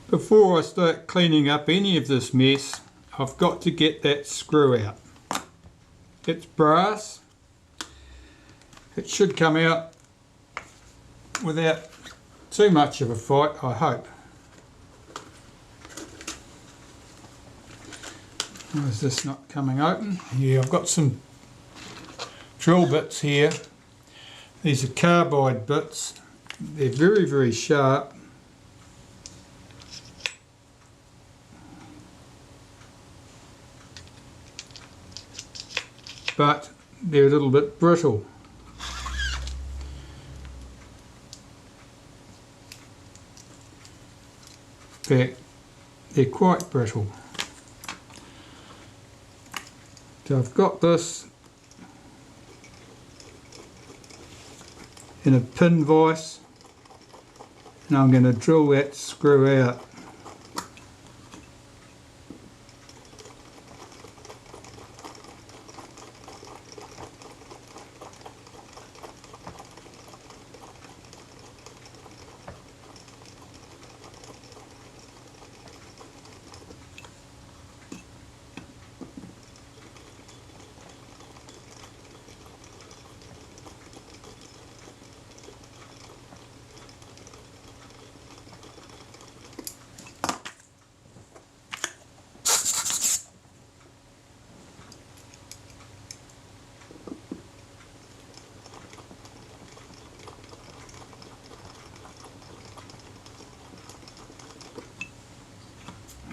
Before I start cleaning up any of this mess, I've got to get that screw out. It's brass. It should come out without too much of a fight, I hope. Why is this not coming open? Yeah, I've got some drill bits here. These are carbide bits. They're very, very sharp. But they're a little bit brittle. In fact, they're quite brittle. So I've got this in a pin vise, and I'm going to drill that screw out.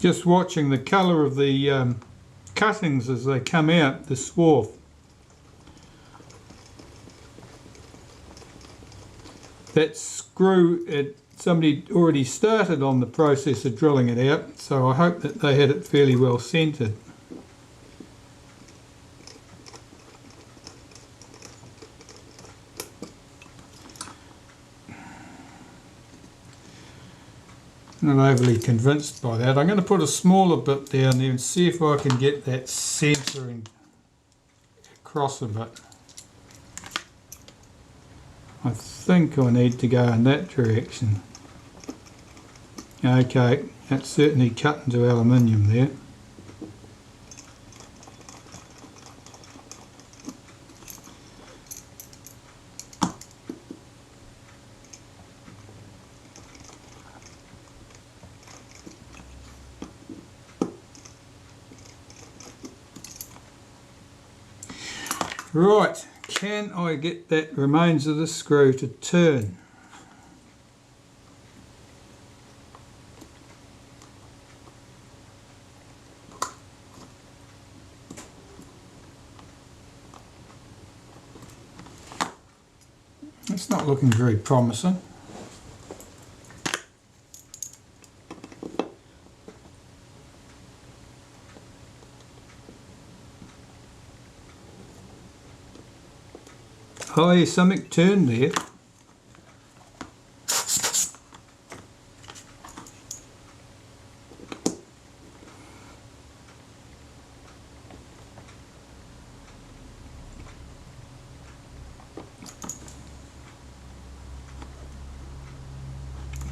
Just watching the colour of the cuttings as they come out, the swarf. That screw, somebody already started on the process of drilling it out, so I hope that they had it fairly well centred. Not overly convinced by that. I'm going to put a smaller bit down there and see if I can get that centering across a bit. I think I need to go in that direction. Okay, that's certainly cut into aluminium there. Right, can I get that remains of the screw to turn? It's not looking very promising. Oh, yeah, something turned there.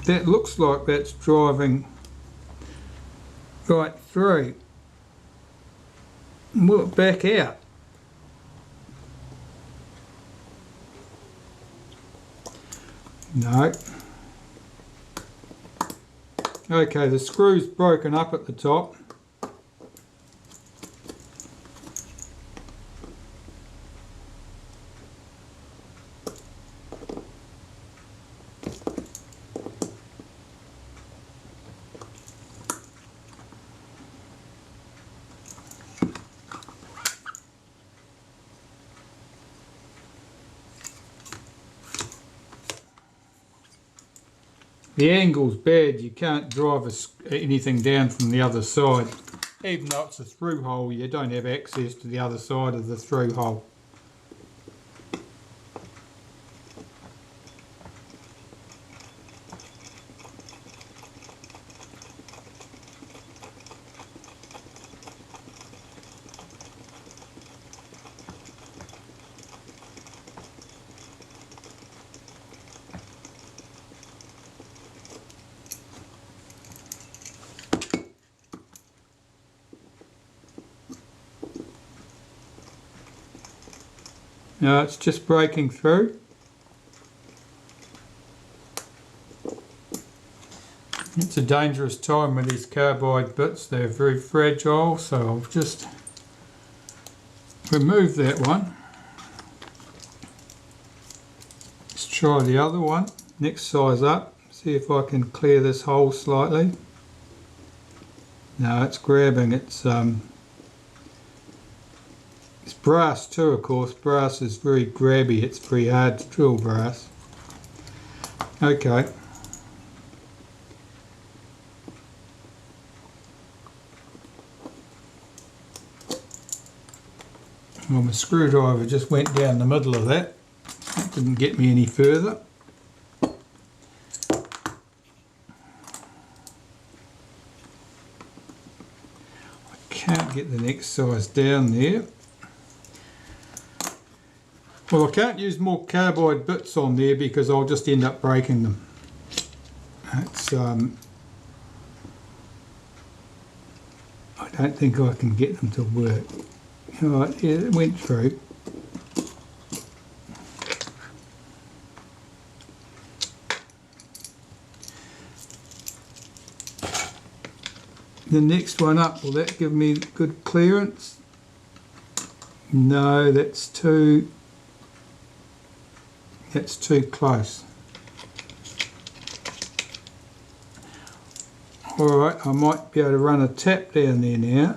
That looks like that's driving right through. Will it back out? No. Okay, the screw's broken up at the top. The angle's bad, you can't drive anything down from the other side. Even though it's a through hole, you don't have access to the other side of the through hole. Now it's just breaking through. It's a dangerous time with these carbide bits, they're very fragile, so I'll just remove that one. Let's try the other one, next size up, see if I can clear this hole slightly. No, it's grabbing, it's brass too, of course. Brass is very grabby, it's very hard to drill brass. Okay. Well, my screwdriver just went down the middle of that. That didn't get me any further. I can't get the next size down there. Well, I can't use more carbide bits on there because I'll just end up breaking them. It's, I don't think I can get them to work. Right, yeah, it went through. The next one up, will that give me good clearance? No, that's too close. Alright, I might be able to run a tap down there now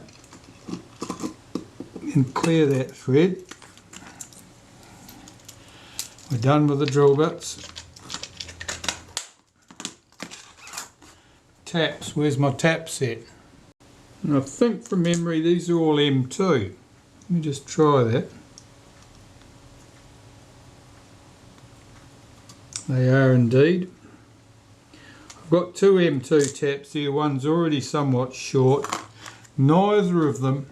and clear that thread. We're done with the drill bits. Taps, where's my tap set? And I think from memory these are all M2. Let me just try that. They are indeed. I've got two M2 taps here, one's already somewhat short. Neither of them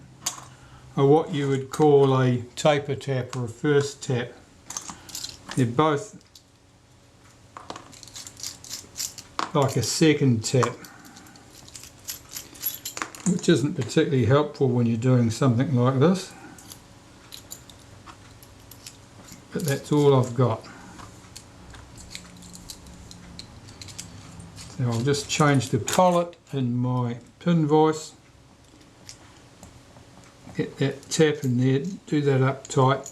are what you would call a taper tap or a first tap. They're both like a second tap, which isn't particularly helpful when you're doing something like this. But that's all I've got. So I'll just change the collet in my pin vise. Get that tap in there, do that up tight.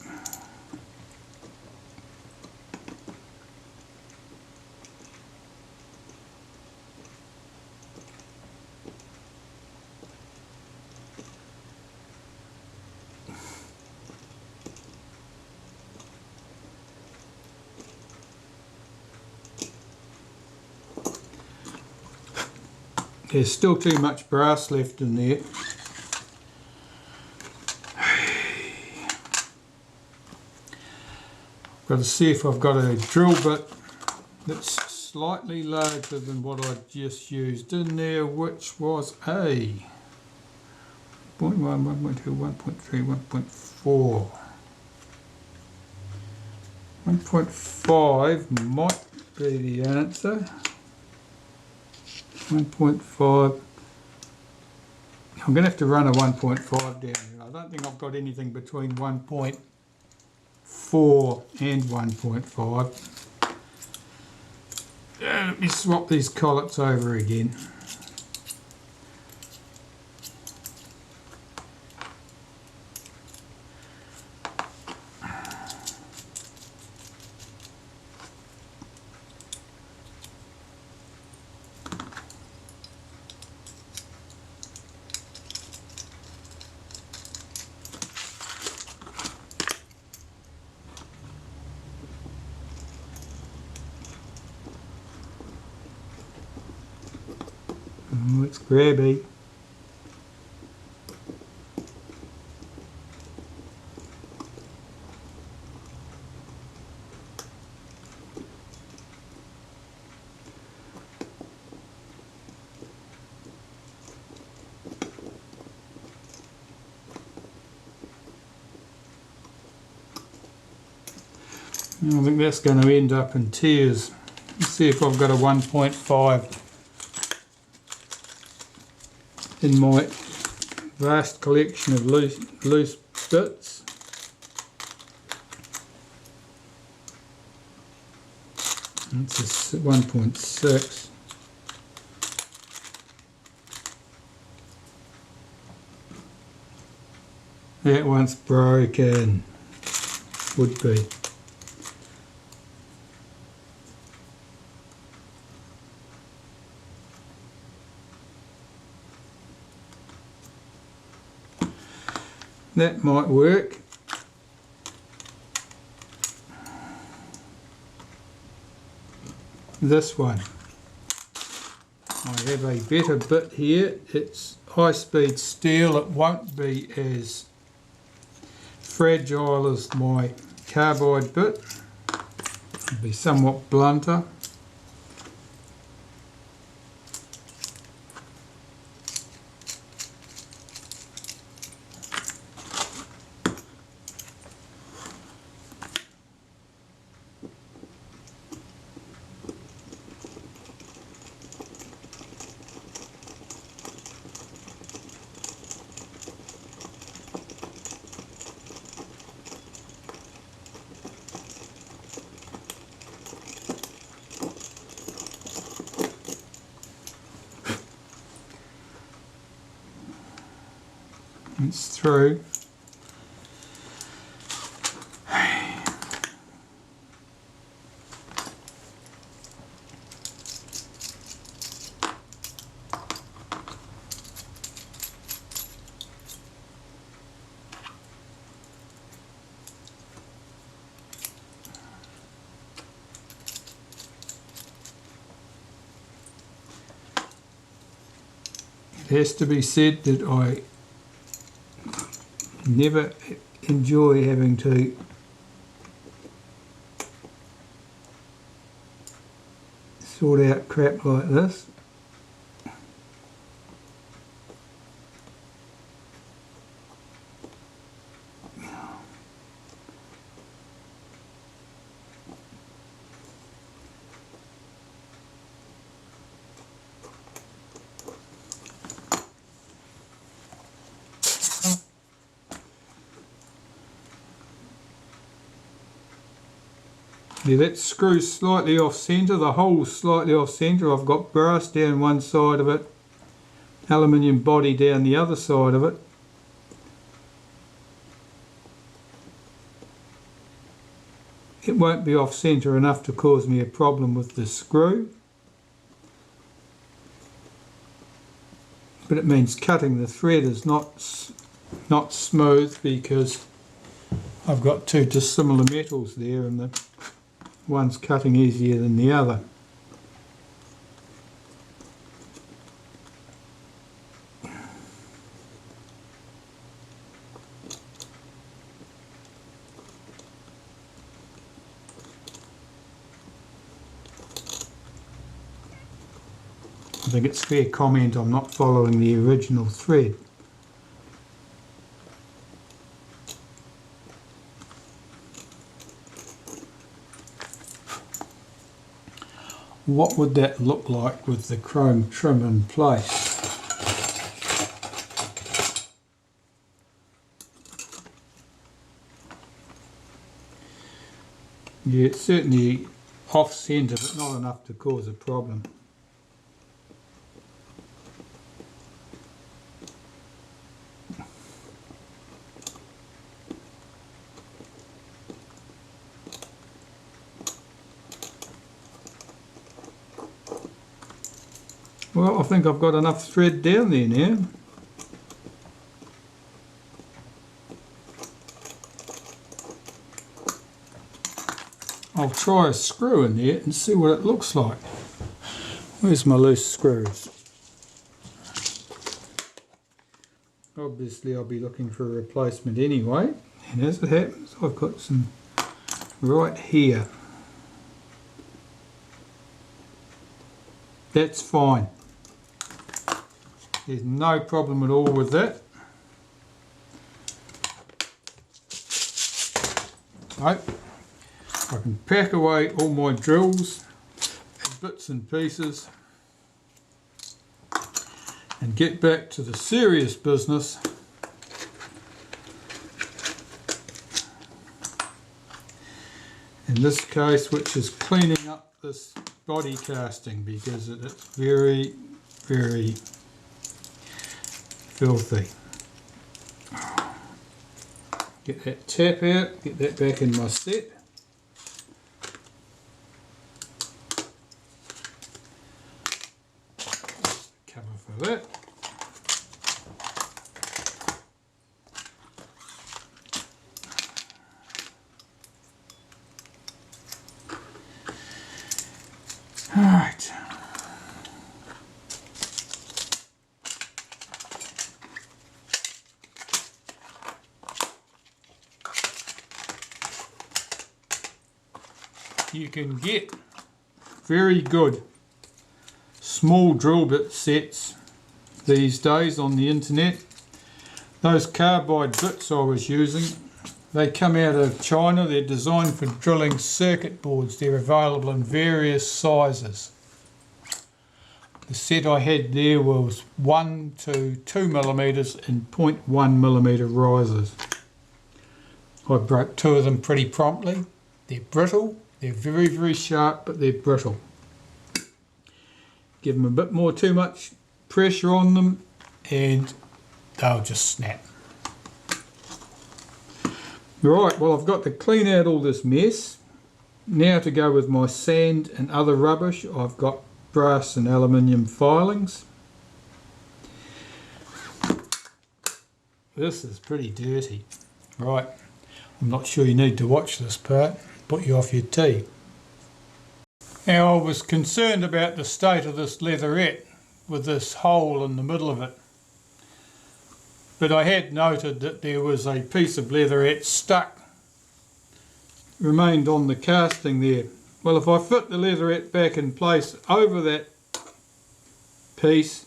There's still too much brass left in there. Got to see if I've got a drill bit that's slightly larger than what I just used in there, which was a 0.1, 1.2, 1.3, 1.4. 1.5 might be the answer. 1.5. I'm going to have to run a 1.5 down here. I don't think I've got anything between 1.4 and 1.5. Let me swap these collets over again. Oh, it's grabby. I think that's going to end up in tears. Let's see if I've got a 1.5 in my vast collection of loose bits. It's a 1.6. That one's broken. Would be. That might work. This one. I have a better bit here. It's high-speed steel. It won't be as fragile as my carbide bit. It'll be somewhat blunter. It's through. It has to be said that I never enjoy having to sort out crap like this. Yeah, that screw's slightly off centre, the hole's slightly off centre. I've got brass down one side of it, aluminium body down the other side of it. It won't be off centre enough to cause me a problem with the screw, but it means cutting the thread is not smooth because I've got two dissimilar metals there and the one's cutting easier than the other. I think it's fair comment I'm not following the original thread. What would that look like with the chrome trim in place? Yeah, it's certainly off centre, but not enough to cause a problem. Well, I think I've got enough thread down there now. I'll try a screw in there and see what it looks like. Where's my loose screws? Obviously I'll be looking for a replacement anyway, and as it happens I've got some right here. That's fine. There's no problem at all with that. Right. I can pack away all my drills and bits and pieces and get back to the serious business in this case, which is cleaning up this body casting because it's very, very filthy. Get that tap out, get that back in my set. Cover for that. Alright. You can get very good small drill bit sets these days on the internet. Those carbide bits I was using, they come out of China. They're designed for drilling circuit boards. They're available in various sizes. The set I had there was 1 to 2 millimeters and 0.1 millimeter risers. I broke 2 of them pretty promptly. They're brittle. They're very, very sharp, but they're brittle. Give them a bit more too much pressure on them and they'll just snap. Right, well, I've got to clean out all this mess. Now to go with my sand and other rubbish, I've got brass and aluminium filings. This is pretty dirty. Right, I'm not sure you need to watch this part. Put you off your tea. Now, I was concerned about the state of this leatherette with this hole in the middle of it. But I had noted that there was a piece of leatherette stuck, remained on the casting there. Well, if I fit the leatherette back in place over that piece,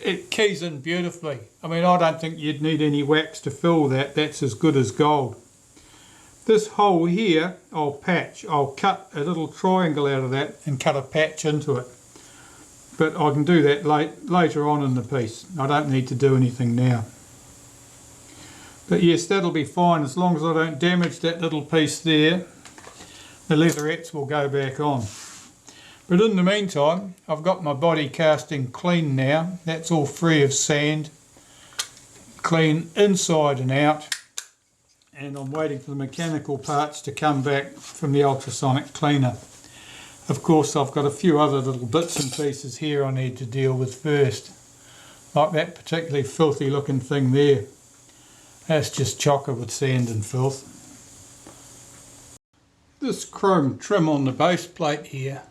it keys in beautifully. I mean, I don't think you'd need any wax to fill that. That's as good as gold. This hole here, I'll patch. I'll cut a little triangle out of that and cut a patch into it. But I can do that later on in the piece. I don't need to do anything now. But yes, that'll be fine as long as I don't damage that little piece there. The leatherettes will go back on. But in the meantime, I've got my body casting clean now. That's all free of sand. Clean inside and out. And I'm waiting for the mechanical parts to come back from the ultrasonic cleaner. Of course, I've got a few other little bits and pieces here I need to deal with first. Like that particularly filthy looking thing there. That's just chocker with sand and filth. This chrome trim on the base plate here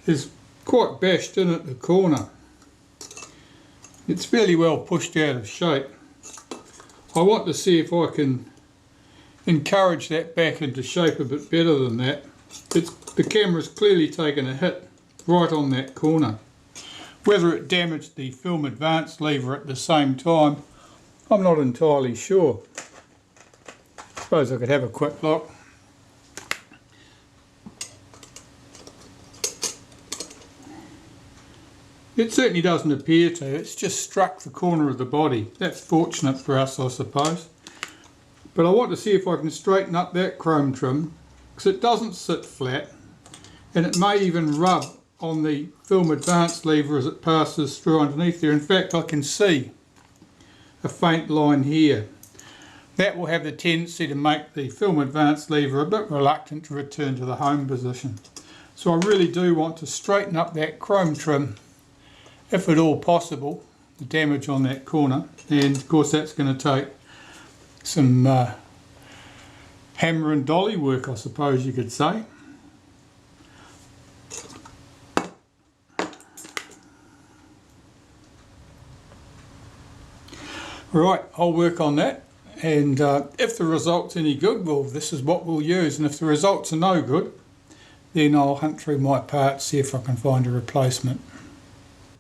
is quite bashed in at the corner. It's fairly well pushed out of shape. I want to see if I can encourage that back into shape a bit better than that. The camera's clearly taken a hit right on that corner. Whether it damaged the film advance lever at the same time, I'm not entirely sure. Suppose I could have a quick look. It certainly doesn't appear to. It's just struck the corner of the body. That's fortunate for us, I suppose. But I want to see if I can straighten up that chrome trim, because it doesn't sit flat, and it may even rub on the film advance lever as it passes through underneath there. In fact, I can see a faint line here. That will have the tendency to make the film advance lever a bit reluctant to return to the home position. So I really do want to straighten up that chrome trim, if at all possible, the damage on that corner. And of course that's going to take some hammer and dolly work, I suppose you could say. Right, I'll work on that, and if the result's any good, well, this is what we'll use, and if the results are no good, then I'll hunt through my parts, see if I can find a replacement.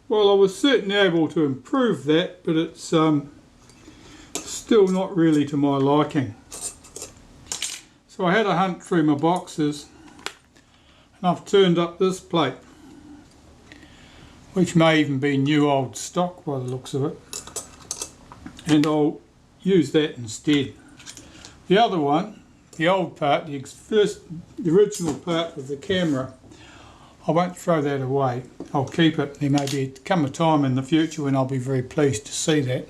Well, I was certainly able to improve that, but it's still not really to my liking. So I had a hunt through my boxes, and I've turned up this plate, which may even be new old stock by the looks of it, and I'll use that instead. The other one the old part, the original part of the camera. I won't throw that away. I'll keep it. There may come a time in the future when I'll be very pleased to see that.